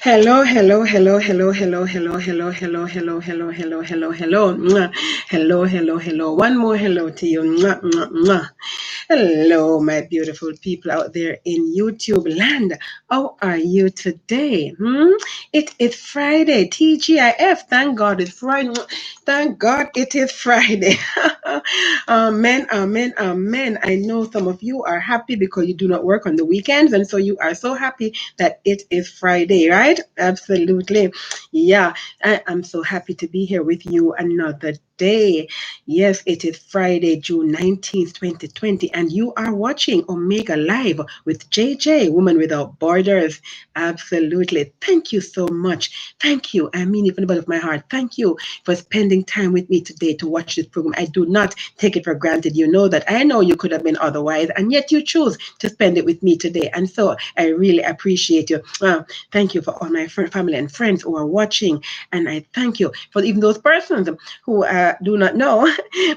Hello, hello, hello, hello, hello, hello, hello, hello, hello, hello, hello, hello, hello, mwah. Hello, hello, hello. One more hello to you. Mwah, mwah, mwah. Hello, my beautiful people out there in YouTube land. How are you today? It is Friday. TGIF. Thank God it's Friday. Thank God it is Friday. Amen, amen, amen. I know some of you are happy because you do not work on the weekends, and so you are so happy that it is Friday, right? Absolutely. Yeah, I am so happy to be here with you another day. Yes, it is Friday, June 19th, 2020, and you are watching Omega Live with JJ, Woman Without Borders. Absolutely. Thank you so much. Thank you. I mean it from the bottom of my heart. Thank you for spending time with me today to watch this program. I do not take it for granted. You know that I know you could have been otherwise, and yet you choose to spend it with me today. And so I really appreciate you. Thank you for all my family and friends who are watching. And I thank you for even those persons who do not know,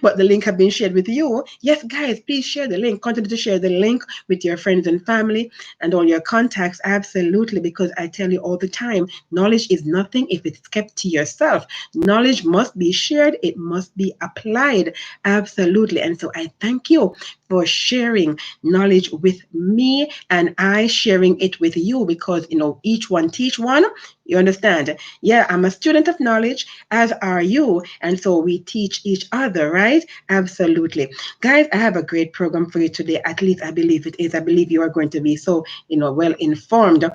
but the link have been shared with you. Yes, guys, please share the link. Continue to share the link with your friends and family and all your contacts. Absolutely, because I tell you all the time, knowledge is nothing if it's kept to yourself. Knowledge must be shared. It must be applied. Absolutely. And so I thank you for sharing knowledge with me and I sharing it with you because, each one teach one. You understand? Yeah, I'm a student of knowledge, as are you. And so we teach each other, right? Absolutely. Guys, I have a great program for you today. At least I believe it is. I believe you are going to be so, well informed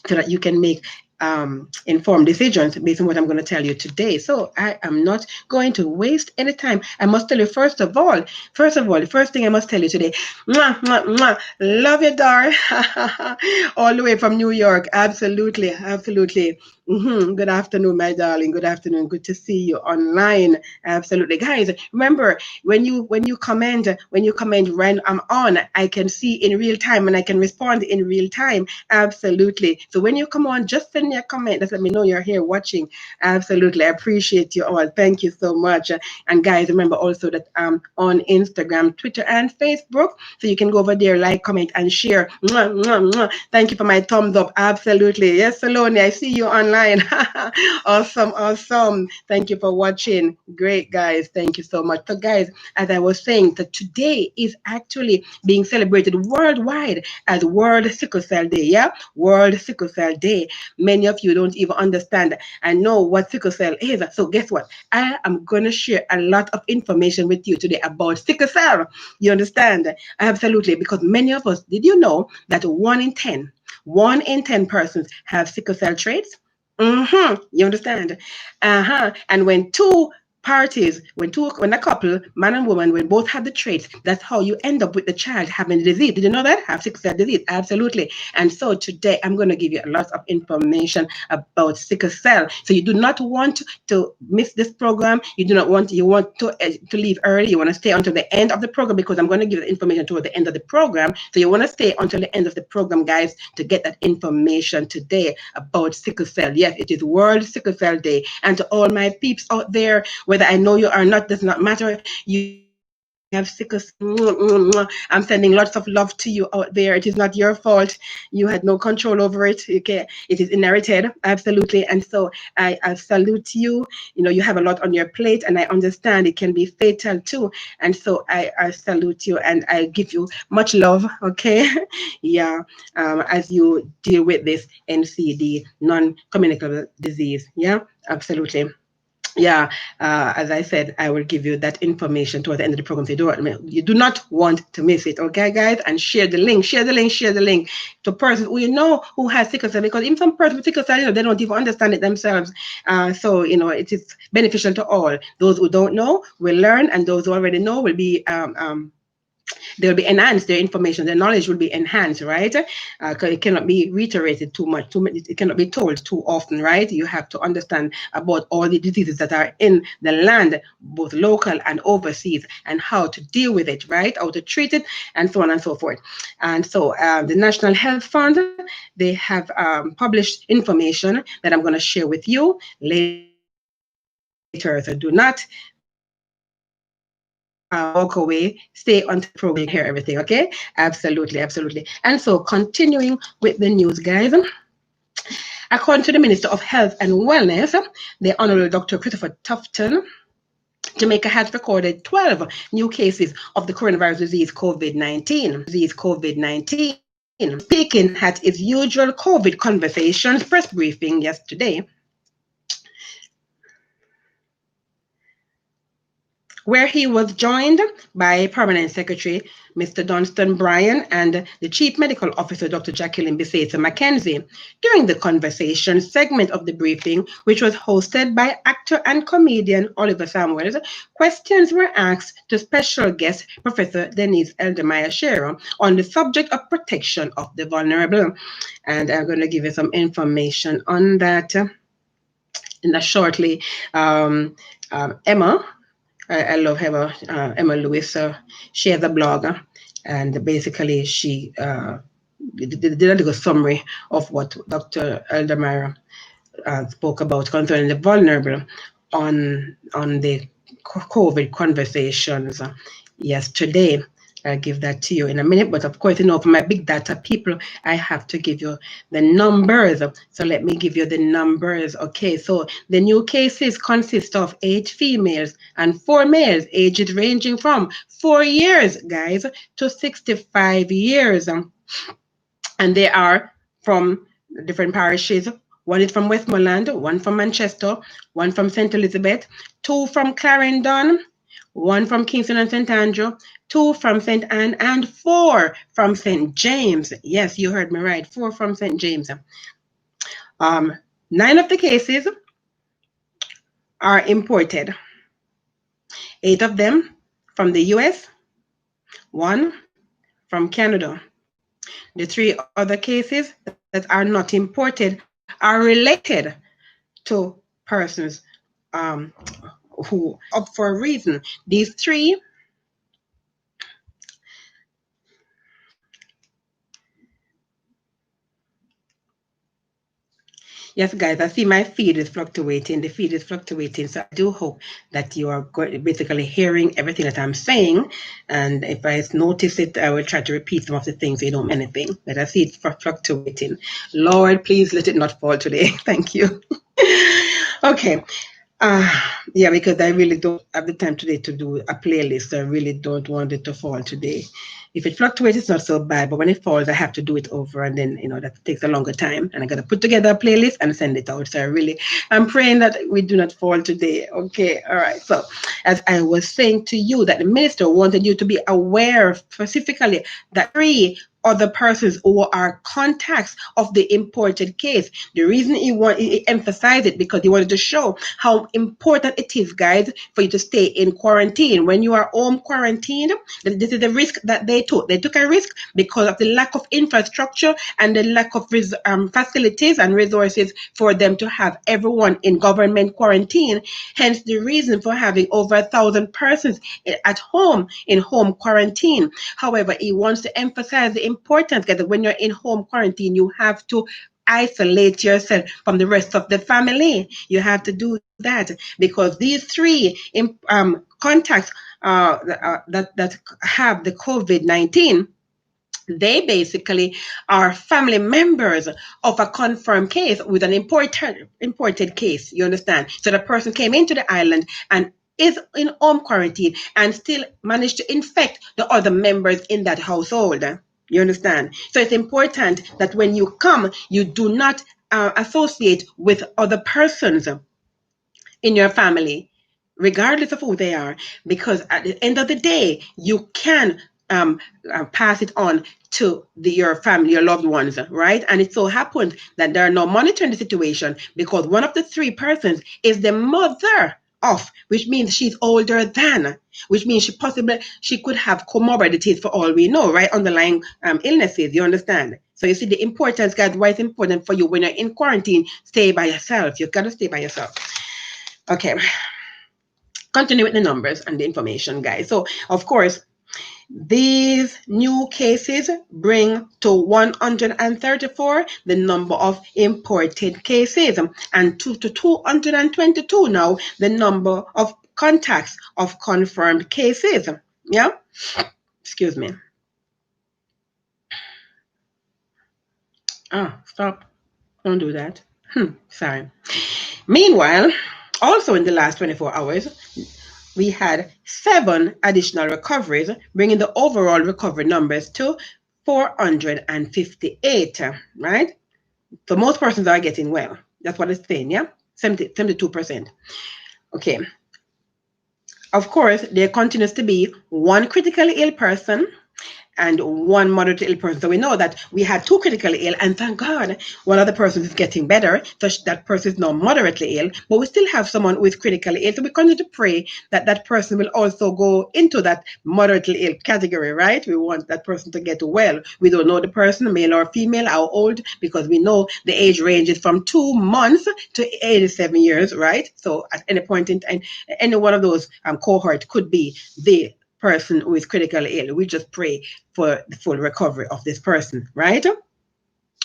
so that you can make informed decisions based on what I'm going to tell you today. So I am not going to waste any time. I must tell you the first thing I must tell you today, mwah, mwah, mwah, love you, Dar, all the way from New York. Absolutely, absolutely. Good afternoon, my darling. Good afternoon. Good to see you online. Absolutely, guys. Remember, when you comment when I'm on, I can see in real time and I can respond in real time. Absolutely. So when you come on, just send me a comment. Just let me know you're here watching. Absolutely. I appreciate you all. Thank you so much. And guys, remember also that I'm on Instagram, Twitter, and Facebook. So you can go over there, like, comment, and share. Mwah, mwah, mwah. Thank you for my thumbs up. Absolutely. Yes, Saloni, I see you online. Awesome, awesome. Thank you for watching. Great, guys. Thank you so much. So, guys, as I was saying, that today is actually being celebrated worldwide as World Sickle Cell Day. Yeah, World Sickle Cell Day. Many of you don't even understand and know what sickle cell is. So guess what? I am going to share a lot of information with you today about sickle cell. You understand? Absolutely. Because many of us, did you know that 1 in 10 persons have sickle cell traits? You understand? And when a couple, man and woman, when both have the traits, that's how you end up with the child having the disease. Did you know that? Have sickle cell disease. Absolutely. And so today I'm going to give you a lot of information about sickle cell. So you do not want to miss this program. You want to leave early. You want to stay until the end of the program because I'm going to give the information toward the end of the program. So you want to stay until the end of the program, guys, to get that information today about sickle cell. Yes, it is World Sickle Cell Day. And to all my peeps out there, whether I know you or not, does not matter. You have sickle cell. I'm sending lots of love to you out there. It is not your fault. You had no control over it. Okay, it is inherited, absolutely. And so I salute you. You have a lot on your plate, and I understand it can be fatal too. And so I salute you and I give you much love. Okay, yeah. As you deal with this NCD, non-communicable disease. Yeah, absolutely. Yeah, as I said, I will give you that information toward the end of the program. So you do not want to miss it, okay, guys? And share the link, share the link to persons who who has sickle cell, because even some persons with sickle cell, they don't even understand it themselves. So it is beneficial to all. Those who don't know will learn, and those who already know will be they'll be enhanced, their information, their knowledge will be enhanced, right? Because it cannot be reiterated too much, it cannot be told too often, right? You have to understand about all the diseases that are in the land, both local and overseas, and how to deal with it, right? How to treat it, and so on and so forth. And so the National Health Fund, they have published information that I'm going to share with you later. So do not walk away, stay until the program, hear everything, okay? Absolutely, absolutely. And so continuing with the news, guys. According to the Minister of Health and Wellness, the Honorable Dr. Christopher Tufton, Jamaica has recorded 12 new cases of the coronavirus disease COVID-19. Speaking at his usual COVID conversations press briefing yesterday, where he was joined by Permanent Secretary Mr. Dunstan Bryan and the Chief Medical Officer Dr. Jacqueline Bisesa McKenzie. During the conversation segment of the briefing, which was hosted by actor and comedian Oliver Samuels, questions were asked to special guest Professor Denise Eldermeyer Shero on the subject of protection of the vulnerable. And I'm going to give you some information on that shortly. Emma, I love Emma, Emma Lewis. She has a blog, and basically she did a little summary of what Dr. Eldermeyer spoke about concerning the vulnerable on the COVID conversations yesterday. I'll give that to you in a minute, but of course, for my big data people, I have to give you the numbers. So let me give you the numbers. Okay, so the new cases consist of 8 females and 4 males, ages ranging from 4 years, guys, to 65 years. And they are from different parishes. One is from Westmoreland, one from Manchester, one from St. Elizabeth, 2 from Clarendon, 1 from Kingston and St. Andrew, 2 from St. Anne, and 4 from St. James. Yes, you heard me right, 4 from St. James. 9 of the cases are imported. 8 of them from the US, 1 from Canada. The 3 other cases that are not imported are related to persons who up for a reason. These 3 Yes, guys, I see my feed is fluctuating. The feed is fluctuating. So I do hope that you are basically hearing everything that I'm saying. And if I notice it, I will try to repeat some of the things so you don't miss anything. But I see it fluctuating. Lord, please let it not fall today. Thank you. Okay. Yeah, because I really don't have the time today to do a playlist. I really don't want it to fall today. If it fluctuates, it's not so bad, but when it falls, I have to do it over, and then that takes a longer time, and I gotta put together a playlist and send it out. So I'm praying that we do not fall today. Okay, all right. So as I was saying to you, that the minister wanted you to be aware specifically that 3 other persons who are contacts of the imported case. The reason he emphasized it because he wanted to show how important it is, guys, for you to stay in quarantine. When you are home quarantined, this is the risk that they took. They took a risk because of the lack of infrastructure and the lack of facilities and resources for them to have everyone in government quarantine. Hence the reason for having over 1,000 persons at home in home quarantine. However, he wants to emphasize the importance that when you're in home quarantine, you have to isolate yourself from the rest of the family. You have to do that because these 3 contacts that have the COVID-19, they basically are family members of a confirmed case with an imported case. You understand? So the person came into the island and is in home quarantine and still managed to infect the other members in that household. You understand? So it's important that when you come, you do not associate with other persons in your family, regardless of who they are, because at the end of the day, you can pass it on to your family, your loved ones, right? And it so happens that they are now monitoring the situation because one of the 3 persons is the mother of, which means she's older than, which means she could have comorbidities for all we know, right? Underlying illnesses, you understand? So you see the importance, guys, why it's important for you when you're in quarantine, stay by yourself. You've got to stay by yourself. Okay, continue with the numbers and the information, guys. So, of course, these new cases bring to 134 the number of imported cases and to 222 now the number of contacts of confirmed cases. Yeah, excuse me. Stop. Don't do that. Sorry. Meanwhile, also in the last 24 hours, we had 7 additional recoveries, bringing the overall recovery numbers to 458, right? So most persons are getting well. That's what it's saying, yeah? 72%. Okay. Of course, there continues to be one critically ill person and one moderately ill person. So we know that we had 2 critically ill, and thank God one of the persons is getting better. So that person is now moderately ill, but we still have someone who is critically ill. So we continue to pray that that person will also go into that moderately ill category, right? We want that person to get well. We don't know the person, male or female, how old, because we know the age range is from 2 months to 87 years, right? So at any point in time, any one of those cohort could be the person who is critically ill. We just pray for the full recovery of this person, right?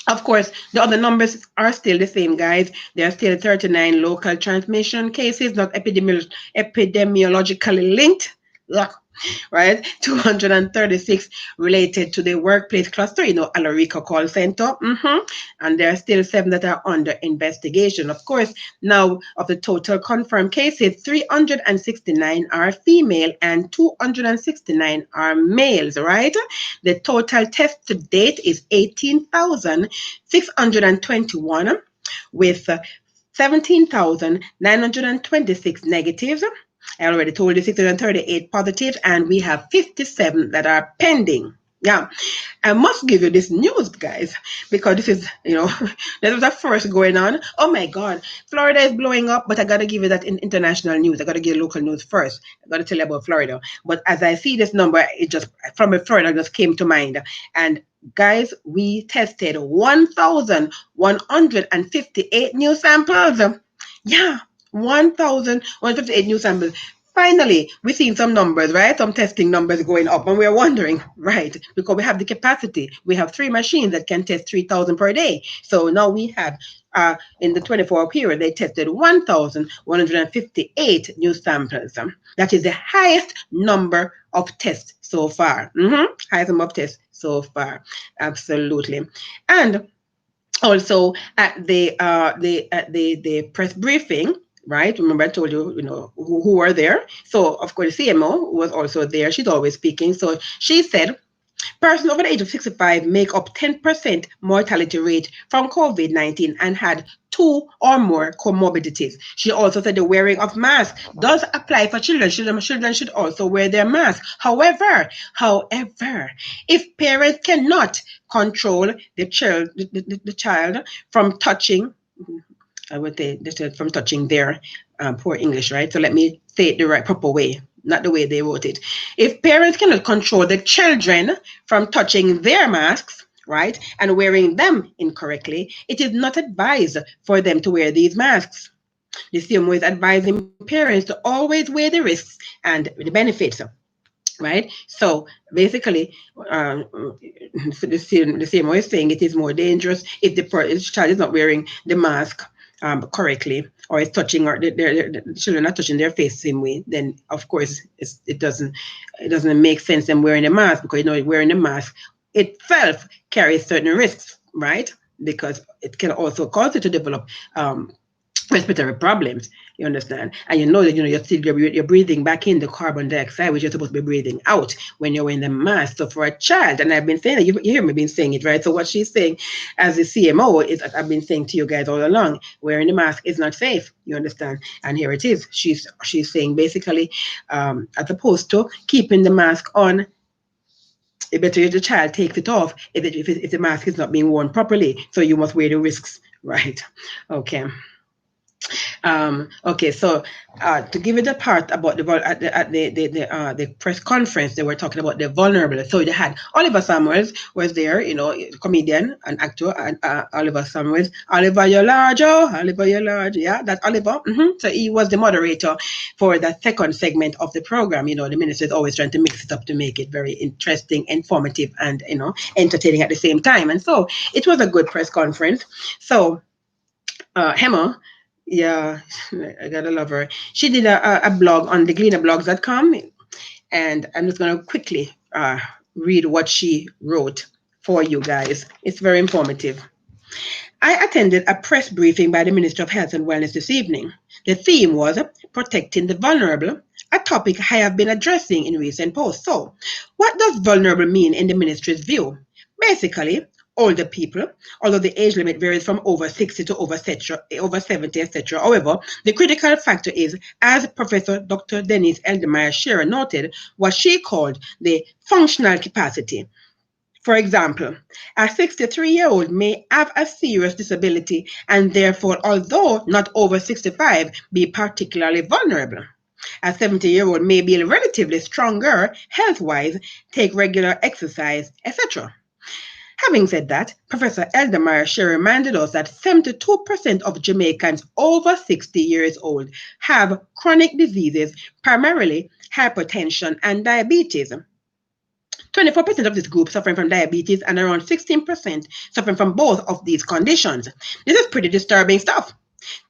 Of course, the other numbers are still the same, guys. There are still 39 local transmission cases, not epidemiologically linked. Ugh, right? 236 related to the workplace cluster, Alarico call center. And there are still 7 that are under investigation. Of course, now of the total confirmed cases, 369 are female and 269 are males, right? The total test to date is 18,621 with 17,926 negatives. I already told you 638 positives, and we have 57 that are pending. Yeah, I must give you this news, guys, because this is, this was a first going on. Oh my God, Florida is blowing up, but I got to give you that in international news. I got to give you local news first. I got to tell you about Florida. But as I see this number, it just, from Florida, just came to mind. And guys, we tested 1,158 new samples. Yeah, 1,158 new samples. Finally, we're seeing some numbers, right? Some testing numbers going up, and we're wondering, right? Because we have the capacity. We have 3 machines that can test 3,000 per day. So now we have, in the 24-hour period, they tested 1,158 new samples. That is the highest number of tests so far. Highest number of tests so far. Absolutely. And also at the press briefing, right? Remember I told you, who were there. So of course the CMO was also there. She's always speaking. So she said, persons over the age of 65 make up 10% mortality rate from COVID-19 and had 2 or more comorbidities. She also said the wearing of masks does apply for children. Children should also wear their mask. However, if parents cannot control the child from touching, I would say from touching their poor English, right? So let me say it the right proper way, not the way they wrote it. If parents cannot control the children from touching their masks, right, and wearing them incorrectly, it is not advised for them to wear these masks. The CMO is advising parents to always weigh the risks and the benefits, right? So basically, the CMO is saying it is more dangerous if the child is not wearing the mask correctly, or is touching, or the children are touching their face the same way, then of course it doesn't make sense them wearing a mask, because wearing a mask itself carries certain risks, right? Because it can also cause you to develop respiratory problems, you understand? And that you're breathing back in the carbon dioxide, which you're supposed to be breathing out when you're wearing the mask. So for a child, and I've been saying that, you hear me been saying it, right? So what she's saying as the CMO is, I've been saying to you guys all along, wearing the mask is not safe, you understand? And here it is. She's saying basically, as opposed to keeping the mask on, it better if the child takes it off if the mask is not being worn properly. So you must weigh the risks, right? Okay. Okay, so to give you the part about the press conference, they were talking about the vulnerable. So they had Oliver Samuels was there, comedian and actor, and Oliver Samuels, Oliver you're large, yeah, that Oliver. So he was the moderator for the second segment of the program. The minister is always trying to mix it up to make it very interesting, informative, and entertaining at the same time. And so it was a good press conference. So Hema, yeah, I gotta love her. She did a blog on thegleanerblogs.com, and I'm just gonna quickly read what she wrote for you guys. It's very informative. I attended a press briefing by the Minister of Health and Wellness this evening. The theme was protecting the vulnerable, a topic I have been addressing in recent posts. So, what does vulnerable mean in the ministry's view? Basically, older people, although the age limit varies from over 60 to over 70, etc. However, the critical factor is, as Professor Dr. Denise Eldemeyer Shearer noted, what she called the functional capacity. For example, a 63-year-old may have a serious disability and therefore, although not over 65, be particularly vulnerable. A 70-year-old may be relatively stronger health-wise, take regular exercise, etc. Having said that, Professor Eldemeyer Shearer reminded us that 72% of Jamaicans over 60 years old have chronic diseases, primarily hypertension and diabetes. 24% of this group suffering from diabetes and around 16% suffering from both of these conditions. This is pretty disturbing stuff.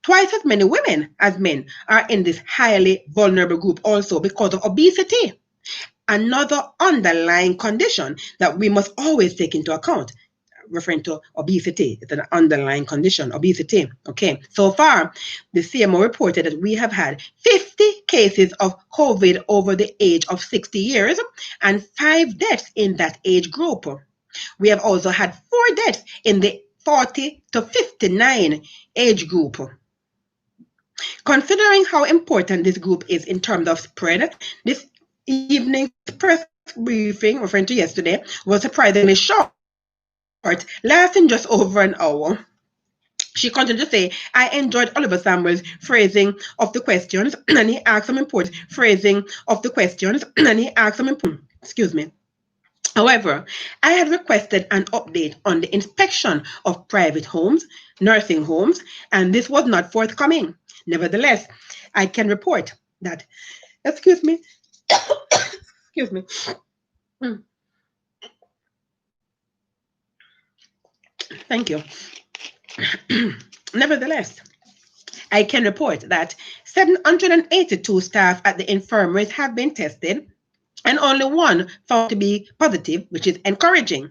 Twice as many women as men are in this highly vulnerable group also because of obesity, another underlying condition that we must always take into account. Referring to obesity, it's an underlying condition, obesity. Okay, so far, the CMO reported that we have had 50 cases of COVID over the age of 60 years and 5 deaths in that age group. We have also had 4 deaths in the 40 to 59 age group. Considering how important this group is in terms of spread, this evening's press briefing, referring to yesterday, was surprisingly short, lasting just over an hour. She continued to say, I enjoyed Oliver Samuel's phrasing of the questions, and he asked some important phrasing of the questions, and he asked some important, excuse me. However, I had requested an update on the inspection of private homes, nursing homes, and this was not forthcoming. Nevertheless, I can report that, excuse me, excuse me. Thank you. Nevertheless, I can report that 782 staff at the infirmaries have been tested and only 1 found to be positive, which is encouraging,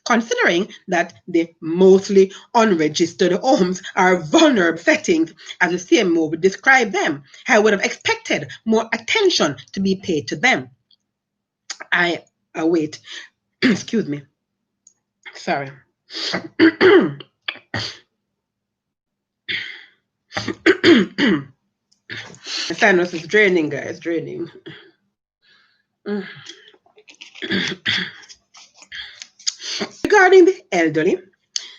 considering that the mostly unregistered homes are vulnerable settings, as the CMO would describe them. I would have expected more attention to be paid to them. I await, excuse me, sorry. The sinus is draining, guys, draining. Regarding the elderly,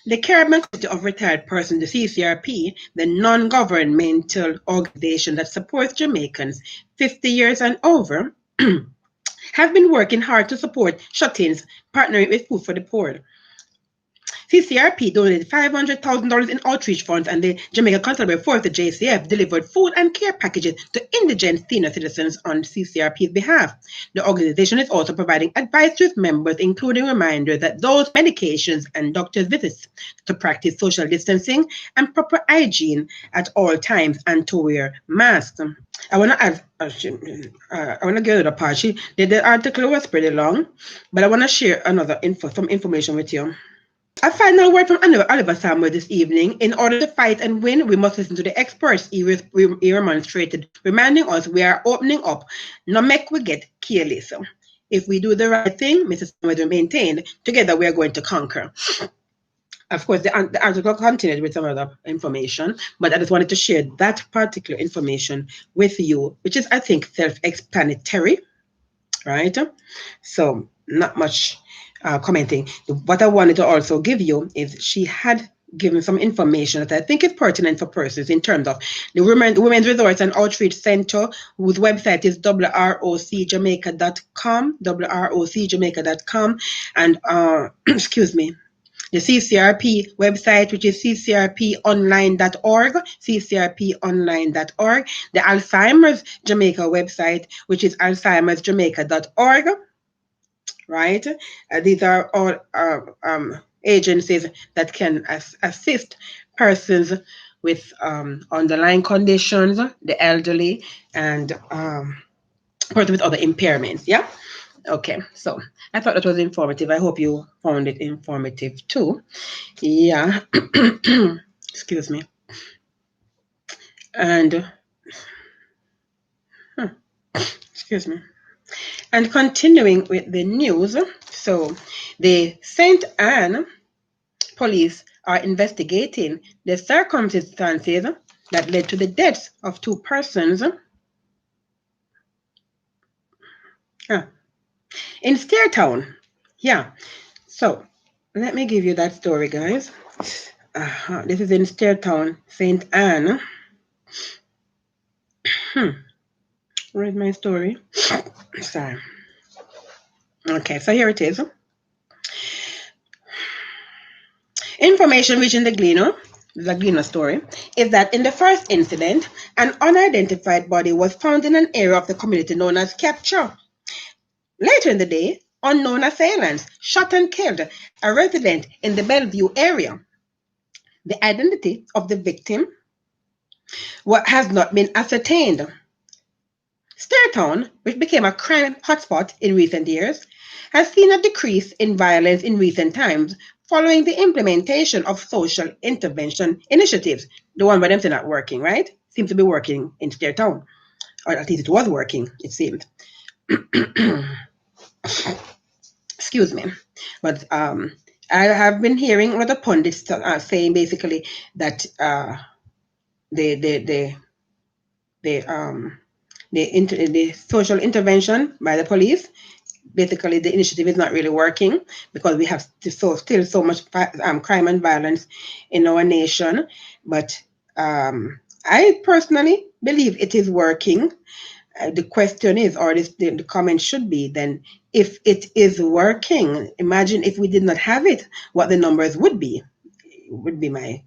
the Caribbean Committee of Retired Persons, the CCRP, the non-governmental organization that supports Jamaicans 50 years and over, have been working hard to support shut-ins, partnering with Food for the Poor. CCRP donated $500,000 in outreach funds, and the Jamaica Constabulary Force, the JCF, delivered food and care packages to indigent senior citizens on CCRP's behalf. The organization is also providing advice to its members, including reminders that those medications and doctor's visits, to practice social distancing and proper hygiene at all times, and to wear masks. I want to add, I want to get another part. The article was pretty long, but I want to share some information with you. A final word from Oliver Samuel this evening. In order to fight and win, we must listen to the experts, he remonstrated, reminding us we are opening up, no make we get careless. If we do the right thing, Mrs. Samuel maintained, together we are going to conquer. Of course, the article continued with some other information, but I just wanted to share that particular information with you, which is, I think, self-explanatory, right? So not much commenting. What I wanted to also give you is she had given some information that I think is pertinent for persons in terms of the Women's Resource and Outreach Center, whose website is wrocjamaica.com, wrocjamaica.com, and excuse me, the CCRP website, which is ccrponline.org, ccrponline.org, the Alzheimer's Jamaica website, which is alzheimersjamaica.org, right? These are all agencies that can assist persons with underlying conditions, the elderly, and persons with other impairments, yeah? Okay, so I thought that was informative. I hope you found it informative too. Yeah. Excuse me. And excuse me. And continuing with the news, so the St. Anne police are investigating the circumstances that led to the deaths of two persons in Stairtown. Yeah, so let me give you that story, guys. This is in Stairtown, St. Anne. Where's my story? Sorry. Okay, so here it is. Information reaching the Gleaner story, is that in the first incident, an unidentified body was found in an area of the community known as Capture. Later in the day, unknown assailants shot and killed a resident in the Bellevue area. The identity of the victim has not been ascertained. Stairtown, which became a crime hotspot in recent years, has seen a decrease in violence in recent times following the implementation of social intervention initiatives. The one where them say not working, right? Seems to be working in Stairtown. Or at least it was working, it seemed. Excuse me. But I have been hearing other pundits saying basically that the social intervention by the police, basically the initiative is not really working because we have still so much crime and violence in our nation. But I personally believe it is working. The question is, or the comment should be, then if it is working, imagine if we did not have it, what the numbers would be. It would be my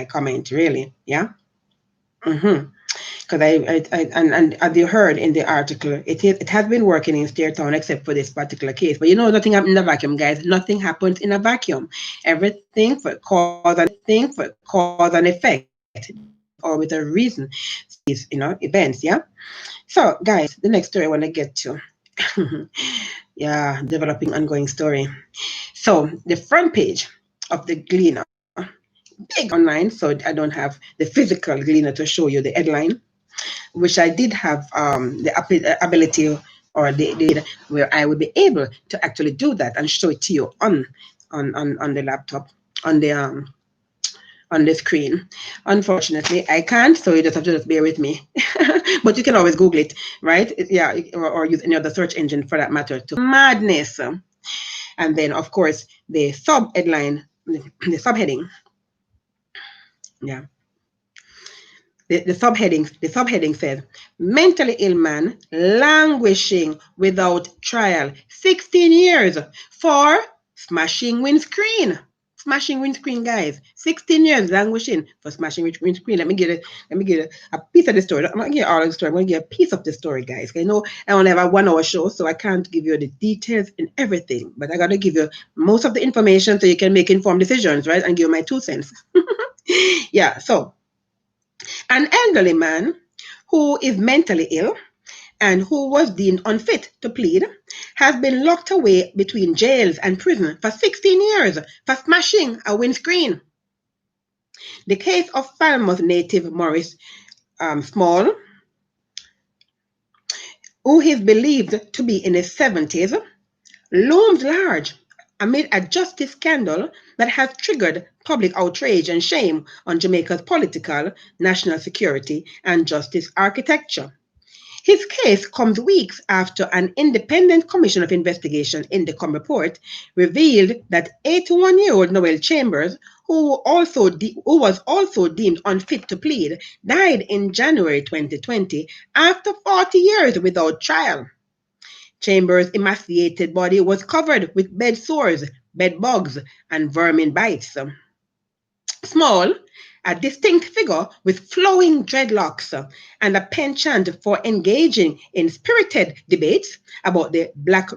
comment, really. Yeah. Because and as you heard in the article, it has been working in Stairtown except for this particular case. But nothing happens in a vacuum, guys. Nothing happens in a vacuum. Everything for cause and effect, or with a reason. These events, yeah. So, guys, the next story I want to get to. Yeah, developing ongoing story. So, the front page of the Gleaner, big online, so I don't have the physical Gleaner to show you the headline, which I did have the ability or the where I would be able to actually do that and show it to you on the laptop, on the screen. Unfortunately, I can't, so you just have to bear with me. But you can always Google it, right? Yeah, or use any other search engine for that matter. To madness, and then of course the sub headline, the subheading. Yeah. The subheading says, mentally ill man languishing without trial, 16 years for smashing windscreen. Smashing windscreen, guys. 16 years languishing for smashing windscreen. Let me get a piece of the story. I'm not going to get all of the story. I'm going to get a piece of the story, guys. I know I only have a 1 hour show, so I can't give you the details and everything. But I got to give you most of the information so you can make informed decisions, right? And give my 2 cents. Yeah, so an elderly man who is mentally ill and who was deemed unfit to plead has been locked away between jails and prison for 16 years for smashing a windscreen. The case of Falmouth native Maurice Small, who is believed to be in his 70s, looms large amid a justice scandal that has triggered public outrage and shame on Jamaica's political, national security, and justice architecture. His case comes weeks after an independent commission of investigation in the Com report revealed that 81-year-old Noel Chambers, who was also deemed unfit to plead, died in January 2020 after 40 years without trial. Chambers' emaciated body was covered with bed sores, bed bugs, and vermin bites. Small, a distinct figure with flowing dreadlocks and a penchant for engaging in spirited debates about the Black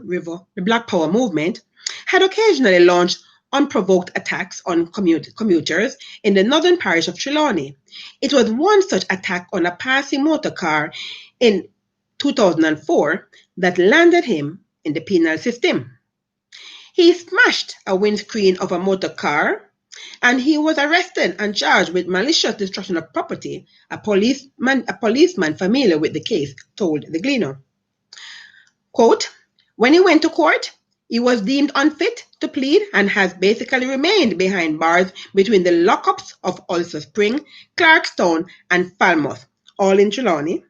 Power movement, had occasionally launched unprovoked attacks on commuters in the northern parish of Trelawney. It was one such attack on a passing motor car in 2004 that landed him in the penal system. He smashed a windscreen of a motor car, and he was arrested and charged with malicious destruction of property, a policeman familiar with the case told the Gleaner. Quote, when he went to court, he was deemed unfit to plead and has basically remained behind bars between the lockups of Ulster Spring, Clarkstown, and Falmouth, all in Trelawney,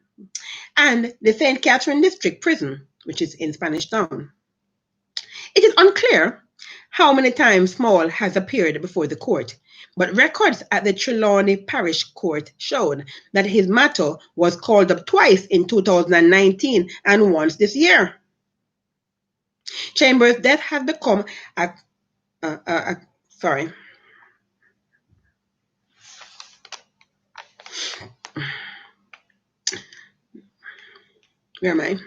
and the St. Catherine District Prison, which is in Spanish Town. It is unclear how many times Small has appeared before the court, but records at the Trelawney Parish Court showed that his matter was called up twice in 2019 and once this year. Chambers' death has become sorry. Where am I?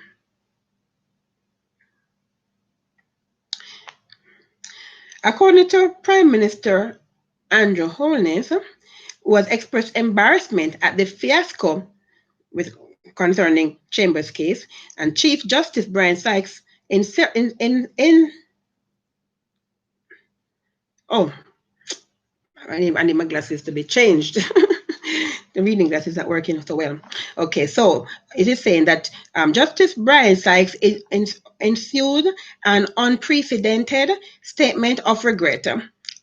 According to Prime Minister Andrew Holness, who has expressed embarrassment at the fiasco concerning Chambers' case, and Chief Justice Brian Sykes I need my glasses to be changed. The reading glasses not working so well. Okay, so it is saying that Justice Brian Sykes ensued an unprecedented statement of regret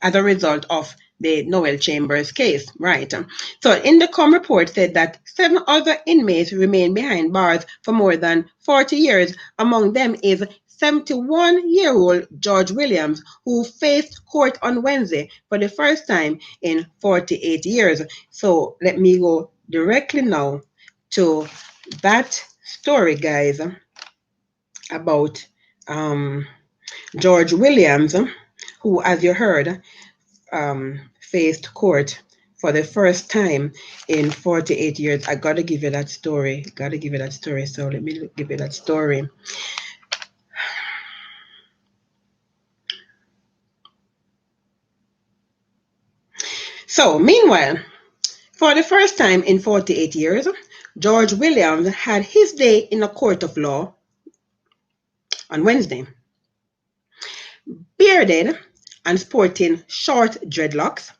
as a result of the Noel Chambers case, right? So in the COM report said that 7 other inmates remain behind bars for more than 40 years. Among them is 71-year-old George Williams, who faced court on Wednesday for the first time in 48 years. So let me go directly now to that story, guys, about George Williams, who, as you heard, faced court for the first time in 48 years. I gotta give you that story. So let me give you that story. So, meanwhile, for the first time in 48 years, George Williams had his day in a court of law on Wednesday. Bearded and sporting short dreadlocks,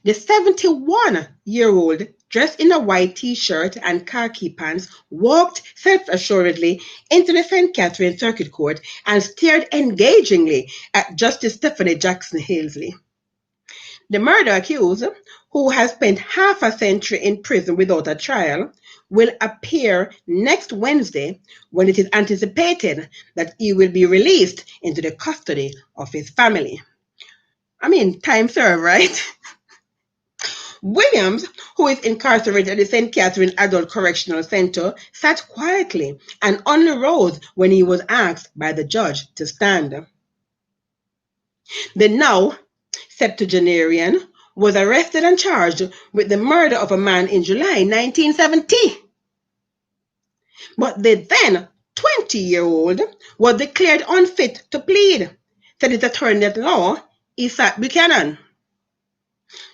the 71-year-old, dressed in a white t-shirt and khaki pants, walked self-assuredly into the St. Catherine Circuit Court and stared engagingly at Justice Stephanie Jackson Halsey. The murder accused, who has spent half a century in prison without a trial, will appear next Wednesday when it is anticipated that he will be released into the custody of his family. I mean, time served, right? Williams, who is incarcerated at the St. Catherine Adult Correctional Center, sat quietly and only rose when he was asked by the judge to stand. The now septuagenarian was arrested and charged with the murder of a man in July 1970. But the then 20-year-old was declared unfit to plead, said his attorney at law, Isaac Buchanan.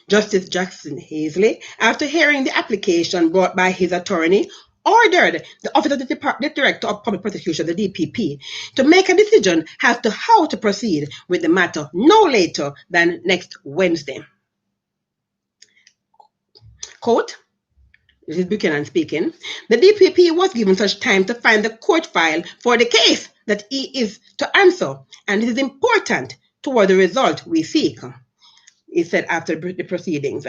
Justice Jackson Halsey, after hearing the application brought by his attorney, ordered the Office of the Director of Public Prosecution, the DPP, to make a decision as to how to proceed with the matter no later than next Wednesday. Quote, this is Buchanan speaking, the DPP was given such time to find the court file for the case that he is to answer, and it is important toward the result we seek, he said after the proceedings.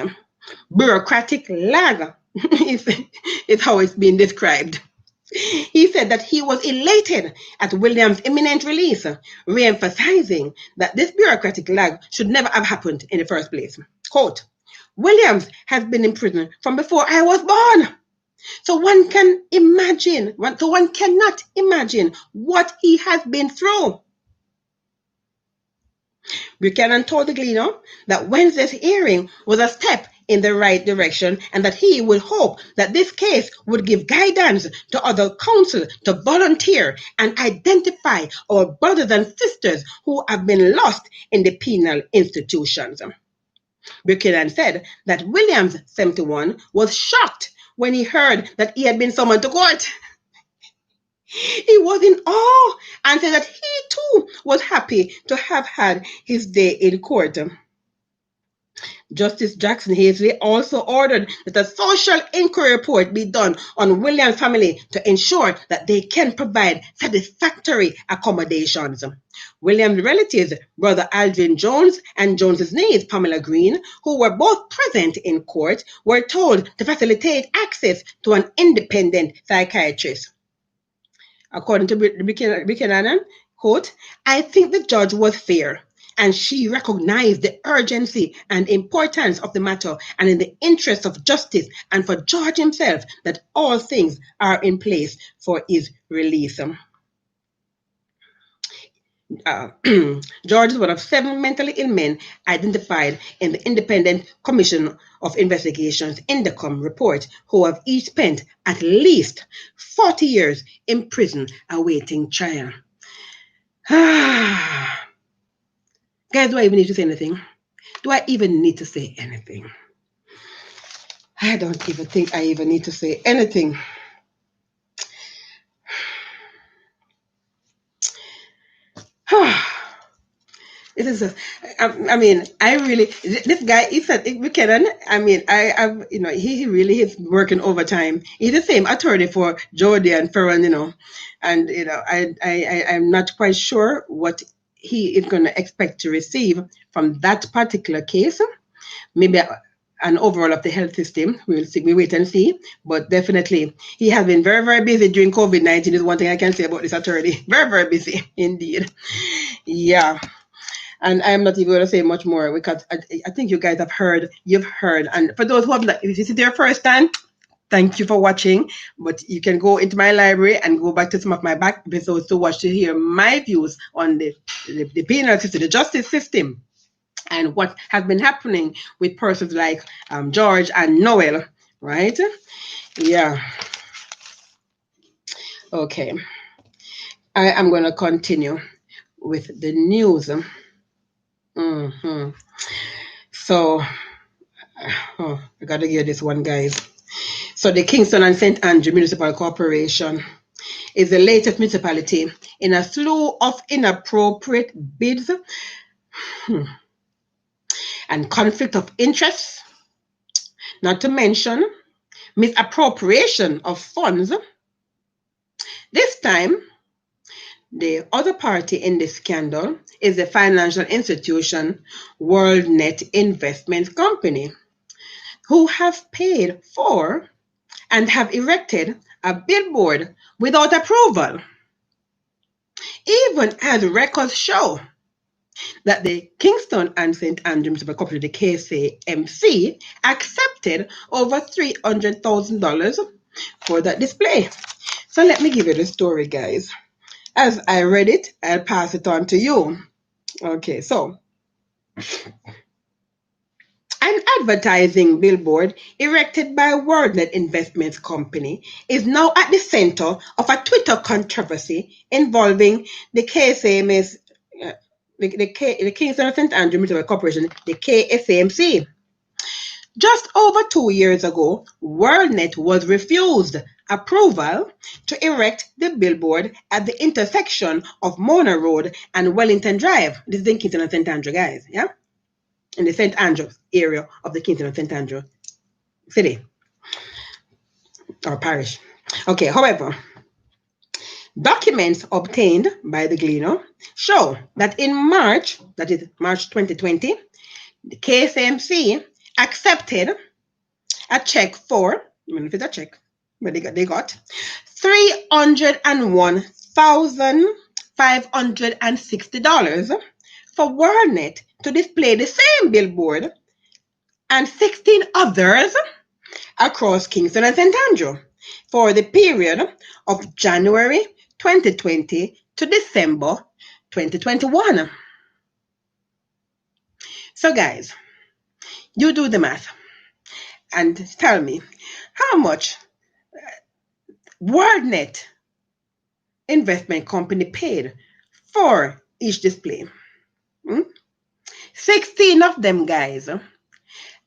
Bureaucratic lag is how it's been described. He said that he was elated at Williams' imminent release, re-emphasizing that this bureaucratic lag should never have happened in the first place. Quote, Williams has been in prison from before I was born. So one cannot imagine what he has been through. Buchanan told the Gleaner that Wednesday's hearing was a step in the right direction and that he would hope that this case would give guidance to other counsel to volunteer and identify our brothers and sisters who have been lost in the penal institutions. Buchanan said that Williams, 71, was shocked when he heard that he had been summoned to court. He was in awe and said that he too was happy to have had his day in court. Justice Jackson Hazley also ordered that a social inquiry report be done on Williams' family to ensure that they can provide satisfactory accommodations. Williams' relatives, brother Alvin Jones and Jones's niece Pamela Green, who were both present in court, were told to facilitate access to an independent psychiatrist. According to Buchanan, quote, I think the judge was fair and she recognized the urgency and importance of the matter and in the interest of justice and for George himself that all things are in place for his release. George is one of 7 mentally ill men identified in the Independent Commission of Investigations INDECOM report who have each spent at least 40 years in prison awaiting trial. Guys, do I even need to say anything? Do I even need to say anything? I don't even think I even need to say anything. It is I mean, I really, this guy, he said, Buchanan, I mean, he really is working overtime. He's the same attorney for Jody and Ferron, and, I'm not quite sure what he is going to expect to receive from that particular case. Maybe an overall of the health system. We'll see, we wait and see. But definitely, he has been very, very busy during COVID-19 is one thing I can say about this attorney. Very, very busy indeed. Yeah. And I'm not even going to say much more because I think you guys you've heard. And for those who have not, if this is their first time, thank you for watching. But you can go into my library and go back to some of my back episodes to hear my views on the penal system, the justice system, and what has been happening with persons like George and Noel, right? Yeah. Okay. I am going to continue with the news. So, I got to hear this one, guys. So, the Kingston and St. Andrew Municipal Corporation is the latest municipality in a slew of inappropriate bids and conflict of interest, not to mention misappropriation of funds. This time, the other party in this scandal is the financial institution WorldNet Investment Company, who have paid for and have erected a billboard without approval, even as records show that the Kingston and St. Andrew Municipal Corporation, the KCMC, accepted over $300,000 for that display. So let me give you the story, guys. As I read it, I'll pass it on to you. Okay, so an advertising billboard erected by WorldNet Investments Company is now at the center of a Twitter controversy involving the KSMS, the Kingston St. Andrew Municipal Corporation, the KSAMC. Just over 2 years ago, WorldNet was refused approval to erect the billboard at the intersection of Mona Road and Wellington Drive. This is in Kingston and St. Andrew, guys, yeah? In the St. Andrew area of the Kingston and St. Andrew city or parish. Okay, however, documents obtained by the Gleaner show that in March, that is March 2020, the KSMC accepted a check for, I mean, if it's a check, but they got $301,560 for WorldNet to display the same billboard and 16 others across Kingston and St. Andrew for the period of January 2020 to December 2021. So guys, you do the math and tell me how much WorldNet Investment Company paid for each display. 16 of them, guys.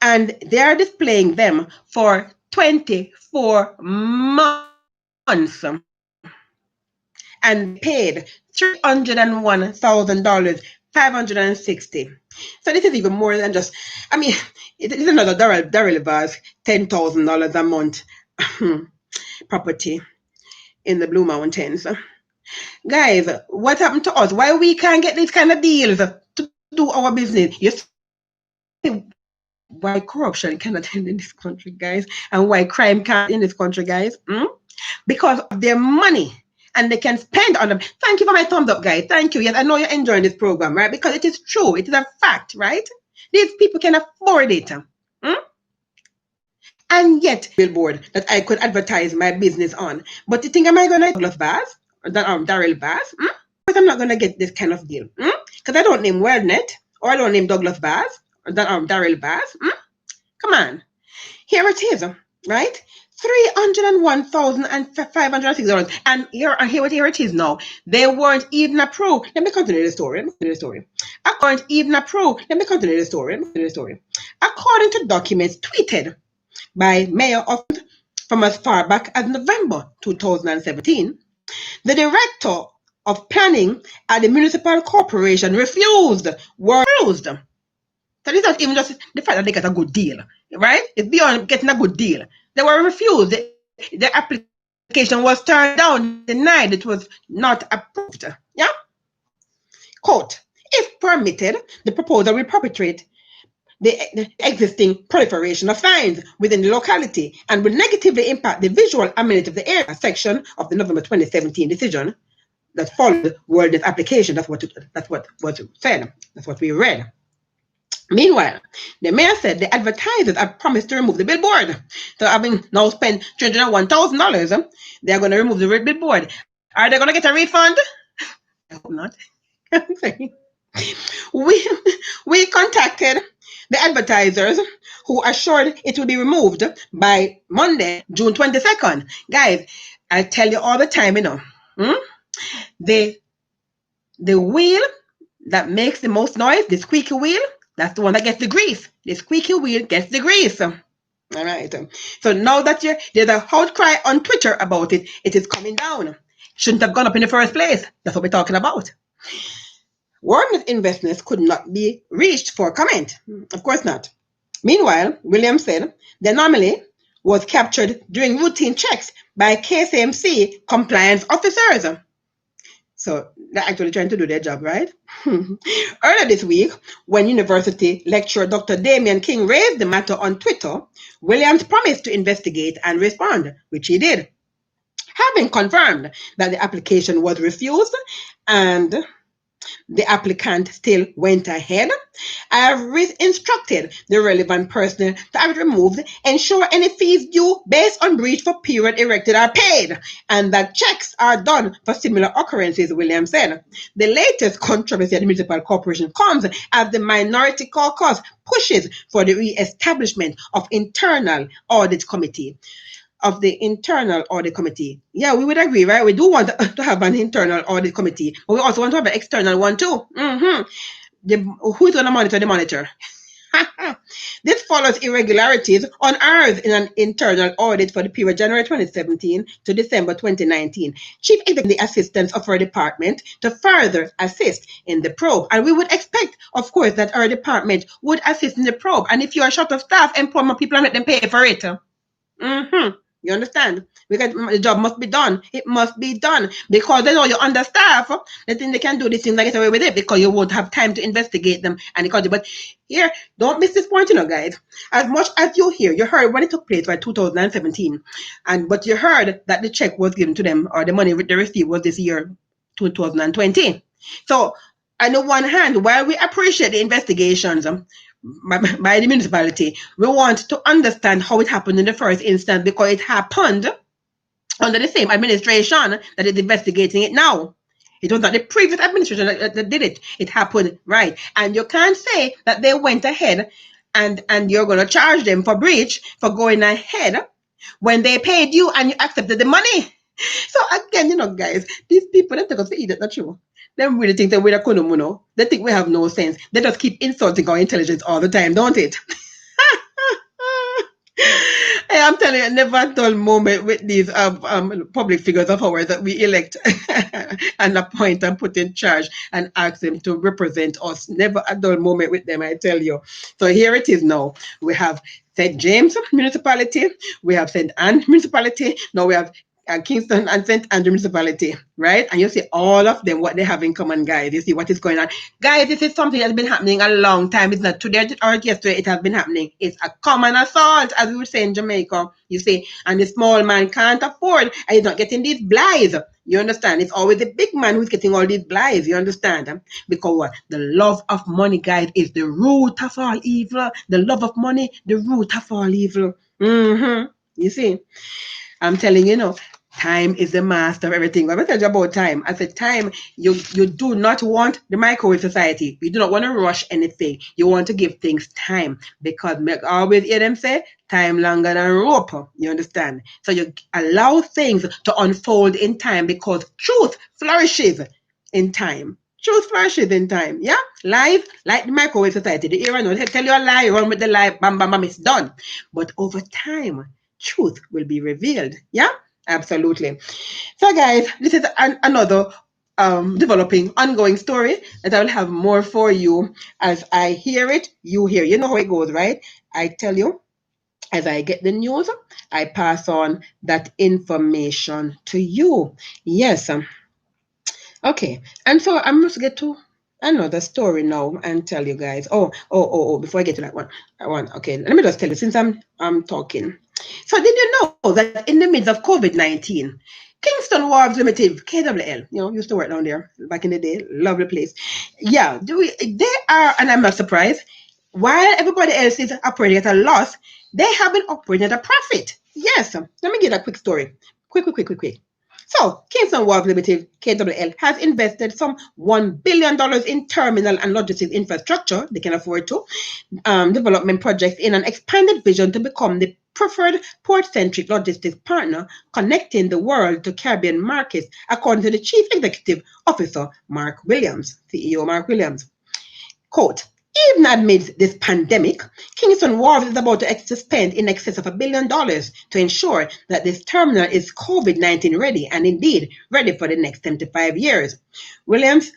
And they are displaying them for 24 months. and paid $301,000, 560. So this is even more than just, I mean, it is another Daryl Vaz, $10,000 a month property in the Blue Mountains. Guys, what happened to us? Why we can't get these kind of deals to do our business? You see why corruption cannot end in this country, guys, and why crime can't in this country, guys? Because of their money. And they can spend on them. Thank you for my thumbs up, guys. Thank you. Yes, I know you're enjoying this program, right? Because it is true. It is a fact, right? These people can afford it. And yet, billboard that I could advertise my business on. But you think, am I going to Douglas Bass? Or Daryl Bass? But I'm not going to get this kind of deal. Because I don't name WorldNet. Or I don't name Douglas Bass. Or Daryl Bass. Come on. Here it is, right? $301,560. And here it is now. They weren't even approved. Let me continue the story. Weren't even approved. Let me continue the story. According to documents tweeted by Mayor of from as far back as November 2017, the director of planning at the municipal corporation refused. So it's not even just the fact that they got a good deal, right? It's beyond getting a good deal. They were refused. The application was turned down, denied. It was not approved. Yeah? Quote, if permitted, the proposal will perpetuate the existing proliferation of signs within the locality and will negatively impact the visual amenity of the area section of the November 2017 decision that followed WorldNet application. That's what was said. That's what we read. Meanwhile, the mayor said the advertisers have promised to remove the billboard. So having now spent $301,000, they are going to remove the billboard. Are they going to get a refund? I hope not. We contacted the advertisers who assured it will be removed by Monday, June 22nd. Guys, I tell you all the time, the wheel that makes the most noise, the squeaky wheel, that's the one that gets the grease. The squeaky wheel gets the grease. All right. So now that there's a outcry on Twitter about it, it is coming down. Shouldn't have gone up in the first place. That's what we're talking about. WorldNet investors could not be reached for comment. Of course not. Meanwhile, Williams said the anomaly was captured during routine checks by KCMC compliance officers. So they're actually trying to do their job, right? Earlier this week, when university lecturer Dr. Damian King raised the matter on Twitter, Williams promised to investigate and respond, which he did. Having confirmed that the application was refused and the applicant still went ahead, I have instructed the relevant personnel to have it removed, ensure any fees due based on breach for period erected are paid, and that checks are done for similar occurrences, Williams said. The latest controversy at the municipal corporation comes as the minority caucus pushes for the re-establishment of internal audit committee. Yeah, we would agree, right? We do want to have an internal audit committee, but we also want to have an external one too. Who's going to monitor the monitor? This follows irregularities unearthed in an internal audit for the period January 2017 to December 2019. Chief executive the assistance of our department to further assist in the probe. And we would expect, of course, that our department would assist in the probe. And if you are short of staff, employ more people and let them pay for it. You understand? Because the job must be done. It must be done. Because they know you're understaffed. They think they can do these things and get away with it because you won't have time to investigate them. But here, don't miss this point, guys. As much as you hear, you heard when it took place by 2017. But you heard that the check was given to them or the money they received was this year, 2020. So, on the one hand, while we appreciate the investigations, by the municipality, we want to understand how it happened in the first instance because it happened under the same administration that is investigating it now. It was not the previous administration that did it. It happened, right? And you can't say that they went ahead and you're going to charge them for breach for going ahead when they paid you and you accepted the money. So again, guys, these people, they take us for idiot, not true. They really think that we're a kunomuno. They think we have no sense. They just keep insulting our intelligence all the time, don't it? I'm telling you, never a dull moment with these public figures of ours that we elect and appoint and put in charge and ask them to represent us. Never a dull moment with them, I tell you. So here it is now. We have St. James Municipality, we have St. Anne Municipality, now we have Kingston and St. Andrew Municipality, right? And you see all of them, what they have in common, guys. You see what is going on. Guys, this is something that's been happening a long time. It's not today or yesterday, it has been happening. It's a common assault, as we would say in Jamaica, you see. And the small man can't afford, and he's not getting these blighs. You understand? It's always the big man who's getting all these blighs. You understand? Because what? The love of money, guys, is the root of all evil. The love of money, the root of all evil. You see? I'm telling you, time is the master of everything. When I tell you about time, I said time, you do not want the microwave society. You do not want to rush anything. You want to give things time because I always hear them say, time longer than rope. You understand? So you allow things to unfold in time because truth flourishes in time. Truth flourishes in time. Yeah? Life, like the microwave society. The era knows, tell you a lie, run with the lie, bam, bam, bam, it's done. But over time, truth will be revealed. Yeah? Absolutely. So, guys, this is another developing, ongoing story that I will have more for you as I hear it. You hear. You know how it goes, right? I tell you, as I get the news, I pass on that information to you. Yes. Okay. And so I must get to another story now and tell you guys. Oh, before I get to that one. Okay, let me just tell you since I'm talking. So did you know that in the midst of COVID-19, Kingston Wharves Limited, KWL, used to work down there back in the day, lovely place. Yeah, they are, and I'm not surprised, while everybody else is operating at a loss, they have been operating at a profit. Yes, let me give a quick story. Quick. So, Kingston Wharves Limited, KWL, has invested some $1 billion in terminal and logistics infrastructure, they can afford to, development projects in an expanded vision to become the preferred port-centric logistics partner connecting the world to Caribbean markets, according to the Chief Executive Officer, Mark Williams, CEO Mark Williams. Quote, even amidst this pandemic, Kingston Wharves is about to spend in excess of $1 billion to ensure that this terminal is COVID-19 ready and indeed ready for the next 75 years. Williams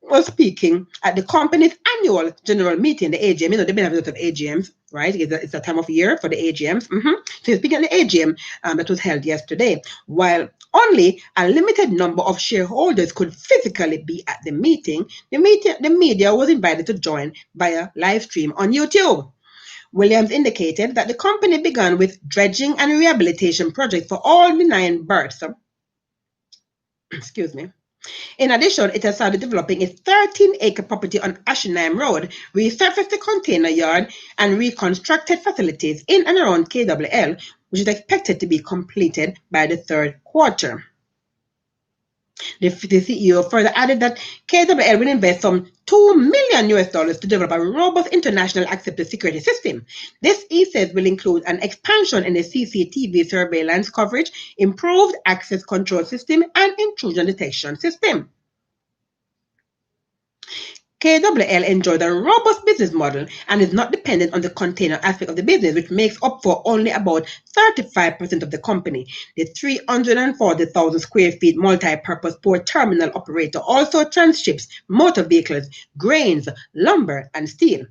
was speaking at the company's annual general meeting, the AGM. They've been having a lot of AGMs, right? It's a time of year for the AGMs. So he's speaking at the AGM that was held yesterday, while only a limited number of shareholders could physically be at the meeting. The media was invited to join via live stream on YouTube. Williams indicated that the company began with dredging and rehabilitation projects for all the 9 berths. Excuse me. In addition, it has started developing a 13-acre property on Ashenheim Road, resurfaced the container yard, and reconstructed facilities in and around KWL, which is expected to be completed by the 3rd quarter. The CEO further added that KWL will invest some $2 million to develop a robust international accepted security system. This, he says, will include an expansion in the CCTV surveillance coverage, improved access control system, and intrusion detection system. KWL enjoys a robust business model and is not dependent on the container aspect of the business, which makes up for only about 35% of the company. The 340,000 square feet multi-purpose port terminal operator also transships motor vehicles, grains, lumber, and steel.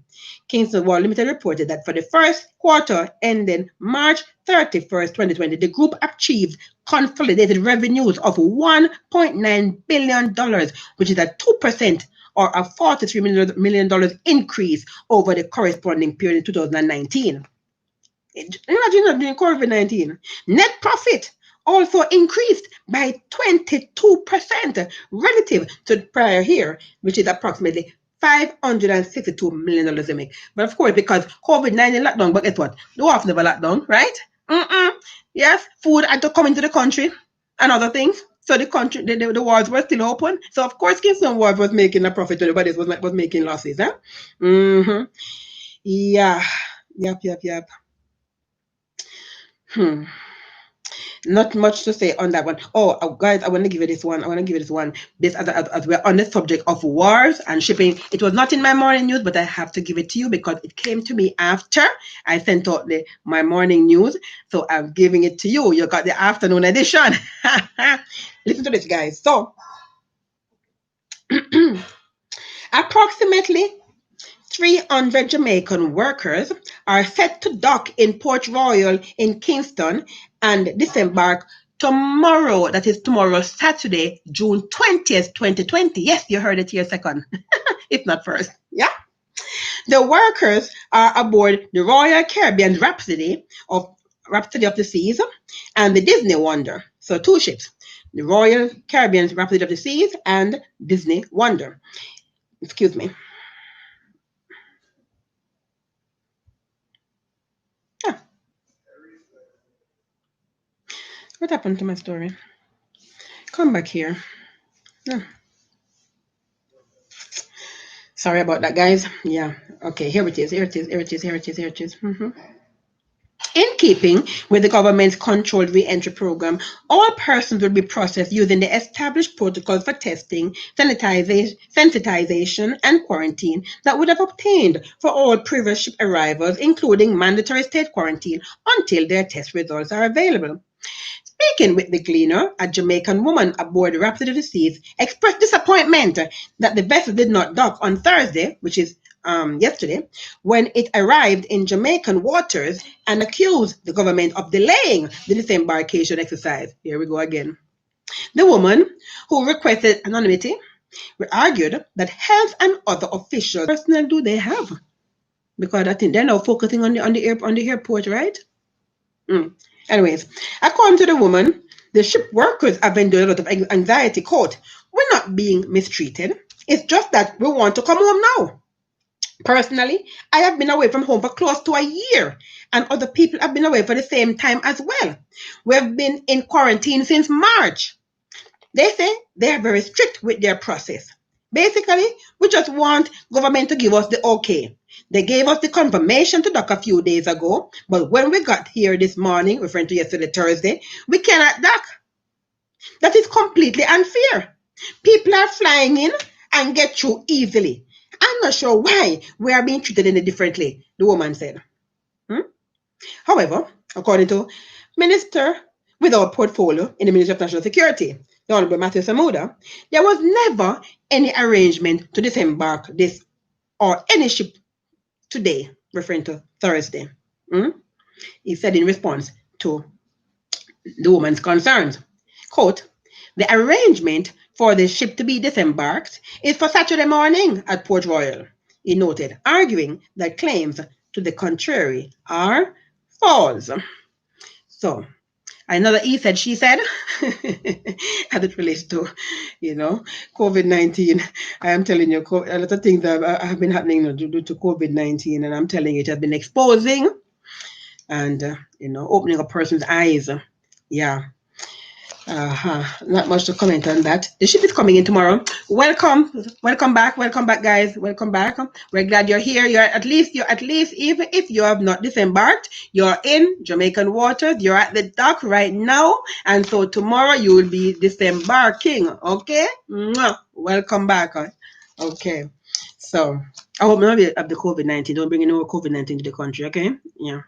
Kingston Wharves Limited reported that for the first quarter ending March 31st, 2020, the group achieved consolidated revenues of $1.9 billion, which is a 2% or a $43 million increase over the corresponding period in 2019. Imagine during COVID-19. Net profit also increased by 22% relative to the prior year, which is approximately $562 million. But of course, because COVID-19 lockdown, but guess what? The Wharves never locked down, right? Yes, food had to come into the country and other things. So the country, the wards were still open. So of course, Kingston Wharves was making a profit. Everybody was making losses. Yeah. Yep. Not much to say on that one. Oh, guys, I want to give you this one. I want to give you this one. This as we're on the subject of wars and shipping. It was not in my morning news, but I have to give it to you because it came to me after I sent out my morning news. So I'm giving it to you. You got the afternoon edition. Listen to this, guys. So approximately 300 Jamaican workers are set to dock in Port Royal in Kingston and disembark tomorrow. That is tomorrow, Saturday, June 20th, 2020. Yes, you heard it here second, if not first. Yeah. The workers are aboard the Royal Caribbean Rhapsody of the Seas and the Disney Wonder. So two ships. The Royal Caribbean Rhapsody of the Seas and Disney Wonder. Excuse me. What happened to my story? Come back here. Yeah. Sorry about that, guys. Yeah. Okay, here it is. Here it is. Here it is. Here it is. Here it is. In keeping with the government's controlled re-entry program, all persons will be processed using the established protocols for testing, sensitization, and quarantine that would have obtained for all previous ship arrivals, including mandatory state quarantine until their test results are available. Speaking with the Gleaner, a Jamaican woman aboard the Rhapsody of the Seas expressed disappointment that the vessel did not dock on Thursday, which is yesterday, when it arrived in Jamaican waters and accused the government of delaying the disembarkation exercise. Here we go again. The woman, who requested anonymity, argued that health and other officials personnel do they have? Because I think they're now focusing on the airport, right? Anyways, according to the woman, the ship workers have been doing a lot of anxiety. Quote, we're not being mistreated. It's just that we want to come home now. Personally, I have been away from home for close to a year, and other people have been away for the same time as well. We've been in quarantine since March. They say they are very strict with their process. Basically, we just want government to give us the okay. They gave us the confirmation to dock a few days ago, but when we got here this morning, referring to yesterday, Thursday, we cannot dock. That is completely unfair. People are flying in and get through easily. I'm not sure why we are being treated any differently, the woman said. However, according to Minister without portfolio in the Ministry of National Security, the Honorable Matthew Samuda, there was never any arrangement to disembark this or any ship today, referring to Thursday. He said in response to the woman's concerns, quote, the arrangement for the ship to be disembarked is for Saturday morning at Port Royal, he noted, arguing that claims to the contrary are false. So, another he said, she said, as it relates to, COVID-19. I am telling you, a lot of things that have been happening due to COVID-19, and I'm telling you, it has been exposing and, opening a person's eyes. Yeah. Not much to comment on that. The ship is coming in tomorrow. Welcome back, guys. Welcome back. We're glad you're here. You're at least, even if you have not disembarked, you're in Jamaican waters. You're at the dock right now, and so tomorrow you will be disembarking. Okay. Welcome back. Okay. So I hope none of the COVID-19 don't bring any more COVID-19 to the country. Okay. Yeah.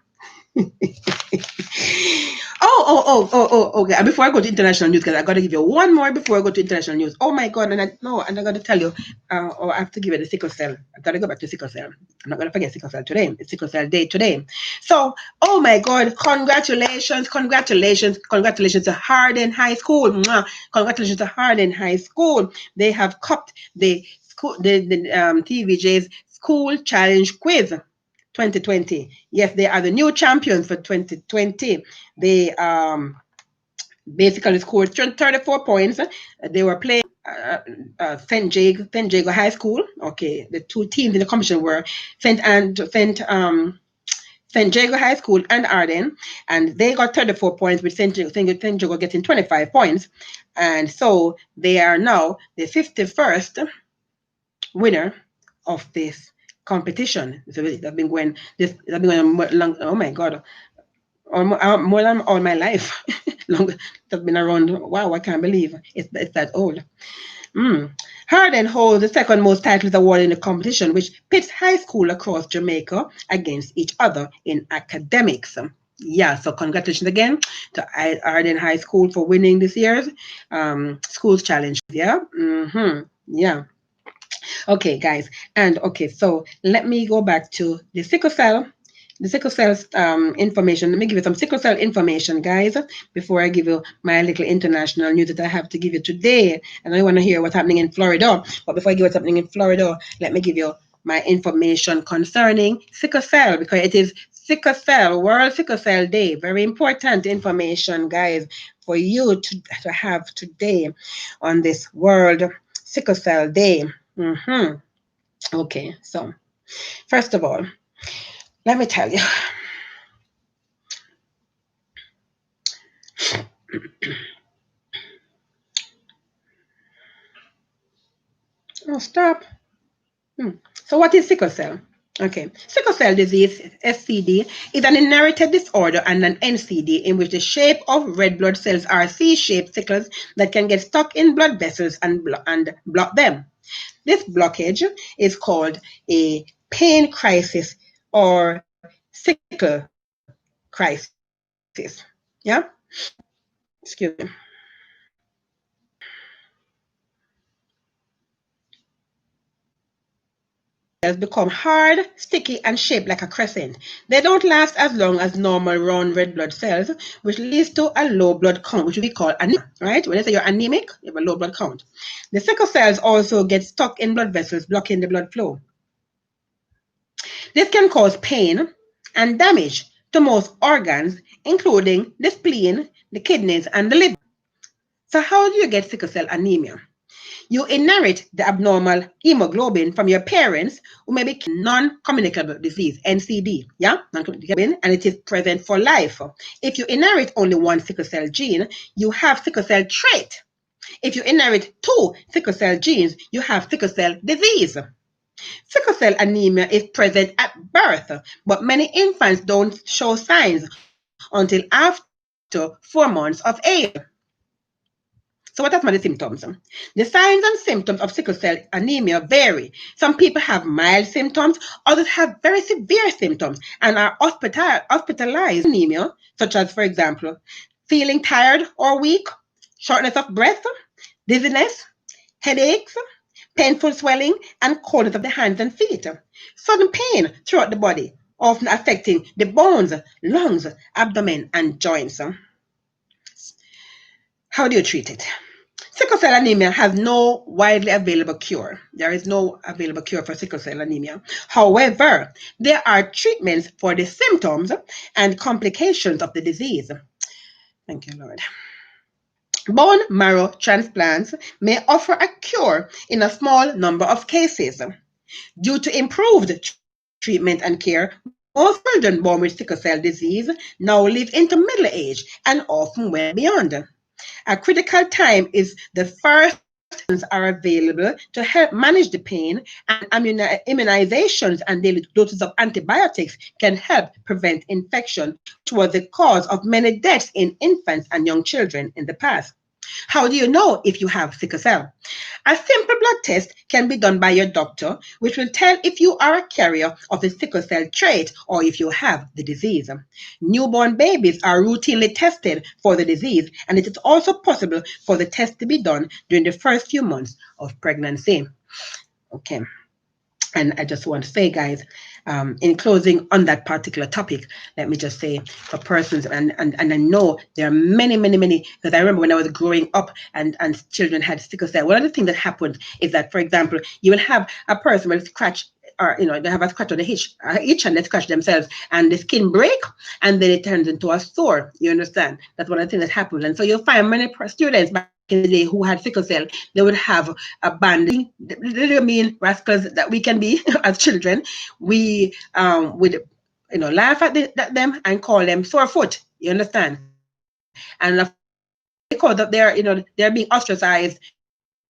Okay. Before I go to international news, because I got to give you one more before I go to international news. Oh my God! And I got to tell you, I have to give you the sickle cell. I got to go back to sickle cell. I'm not going to forget sickle cell today. It's sickle cell day today. So, oh my God! Congratulations to Hardin High School. Congratulations to Hardin High School. They have cupped the TVJ's School Challenge Quiz 2020. Yes, they are the new champions for 2020. They basically scored 34 points. They were playing St. Jago High School. Okay, the two teams in the competition were St. Jago High School and Arden, and they got 34 points, with St. Jago getting 25 points. And so they are now the 51st winner of this competition. So that's been going long. Oh my God, more than all my life. long, that's been around. Wow, I can't believe it's that old. Harden holds the second most titles award in the competition, which pits high school across Jamaica against each other in academics. Yeah, so congratulations again to Arden High School for winning this year's schools challenge. Yeah, yeah. Okay, guys, and okay, so let me go back to the sickle cell. The sickle cell information. Let me give you some sickle cell information, guys, before I give you my little international news that I have to give you today. And I want to hear what's happening in Florida. But before I give you what's happening in Florida, let me give you my information concerning sickle cell, because it is sickle cell, World Sickle Cell Day. Very important information, guys, for you to have today on this World Sickle Cell Day. Okay, so first of all, let me tell you. Oh, stop. So what is sickle cell? Okay, sickle cell disease, SCD, is an inherited disorder and an NCD in which the shape of red blood cells are C-shaped sickles that can get stuck in blood vessels and block them. This blockage is called a pain crisis or sickle crisis. Yeah? Excuse me. Become hard, sticky, and shaped like a crescent. They don't last as long as normal round red blood cells, which leads to a low blood count, which we call anemia, right? When they say you're anemic, you have a low blood count. The sickle cells also get stuck in blood vessels, blocking the blood flow. This can cause pain and damage to most organs, including the spleen, the kidneys, and the liver. So how do you get sickle cell anemia? You inherit the abnormal hemoglobin from your parents who may be non-communicable disease, NCD, yeah, non-communicable, and it is present for life. If you inherit only one sickle cell gene, you have sickle cell trait. If you inherit two sickle cell genes, you have sickle cell disease. Sickle cell anemia is present at birth, but many infants don't show signs until after 4 months of age. So what are some of the symptoms? The signs and symptoms of sickle cell anemia vary. Some people have mild symptoms, others have very severe symptoms and are hospitalized anemia, such as, for example, feeling tired or weak, shortness of breath, dizziness, headaches, painful swelling, and coldness of the hands and feet. Sudden pain throughout the body, often affecting the bones, lungs, abdomen, and joints. How do you treat it? Sickle cell anemia has no widely available cure. There is no available cure for sickle cell anemia. However, there are treatments for the symptoms and complications of the disease. Thank you, Lord. Bone marrow transplants may offer a cure in a small number of cases. Due to improved treatment and care, most children born with sickle cell disease now live into middle age and often well beyond. A critical time is the first are available to help manage the pain, and immunizations and daily doses of antibiotics can help prevent infection, which was the cause of many deaths in infants and young children in the past. How do you know if you have sickle cell? A simple blood test can be done by your doctor, which will tell if you are a carrier of the sickle cell trait or if you have the disease. Newborn babies are routinely tested for the disease, and it is also possible for the test to be done during the first few months of pregnancy. Okay. And I just want to say, guys, in closing on that particular topic, let me just say for persons, and I know there are many, because I remember when I was growing up and children had sickle cell, one of the things that happened is that, for example, you will have a person with scratch, or they have a scratch on the itch and they scratch themselves and the skin break and then it turns into a sore. You understand? That's one of the things that happens. And so you'll find many students back in the day who had sickle cell, they would have a band. They mean rascals that we can be as children. We would laugh at them and call them sore foot. You understand? And because of they're being ostracized.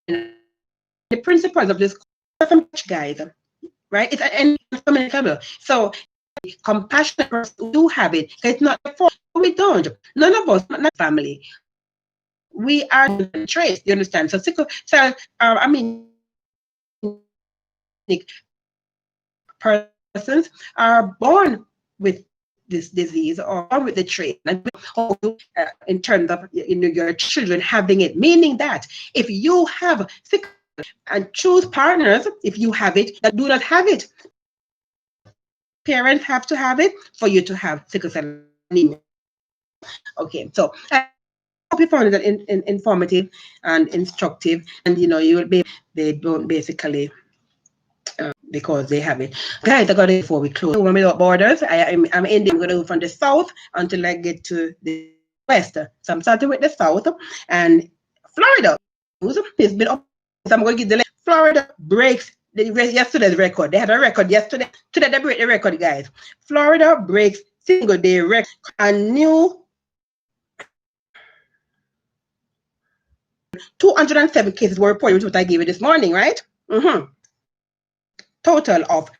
The principles of this guys, right? It's an communicable. So compassionate person who do have it. It's not for we don't. None of us, not family. We are traits. You understand? So sickle cell, I mean, persons are born with this disease or born with the trait, and in terms of your children having it, meaning that if you have sickle and choose partners, if you have it, that do not have it, parents have to have it for you to have sickle cell anemia. Okay, so I hope you found it informative and instructive, and you will be they don't basically because they have it. Guys, I got it before we close. When without borders, I'm Indian. I'm going to go from the south until I get to the west. So I'm starting with the south and Florida. It's been up. So I'm going to give the Florida breaks yesterday's record. They had a record yesterday. Today they break the record, guys. Florida breaks single day record. A new 207 cases were reported, which is what I gave you this morning, right? Total of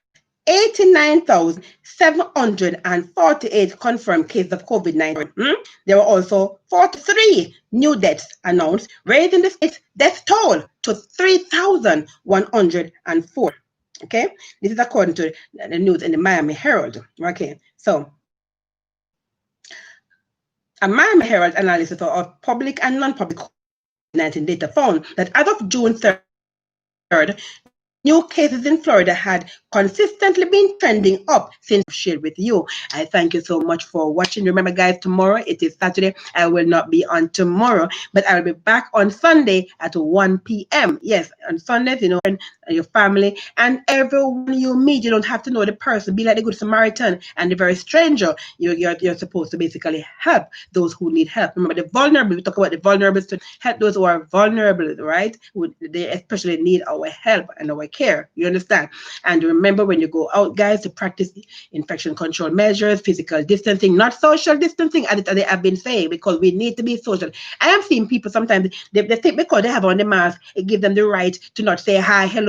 89,748 confirmed cases of COVID-19. There were also 43 new deaths announced, raising the state's death toll to 3,104. Okay, this is according to the news in the Miami Herald. Okay, so a Miami Herald analysis of public and non-public COVID-19 data found that as of June 3rd, new cases in Florida had consistently been trending up since I've shared with you. I thank you so much for watching. Remember, guys, tomorrow it is Saturday. I will not be on tomorrow, but I will be back on Sunday at 1 p.m. Yes, on Sundays, and your family and everyone you meet. You don't have to know the person. Be like the Good Samaritan and the very stranger. You're supposed to basically help those who need help. Remember, the vulnerable. We talk about the vulnerable to help those who are vulnerable, right? They especially need our help and our care. You understand? And remember, when you go out, guys, to practice infection control measures, physical distancing, not social distancing, as they have been saying, because we need to be social. I have seen people sometimes, they think because they have on the mask, it gives them the right to not say hi, hello,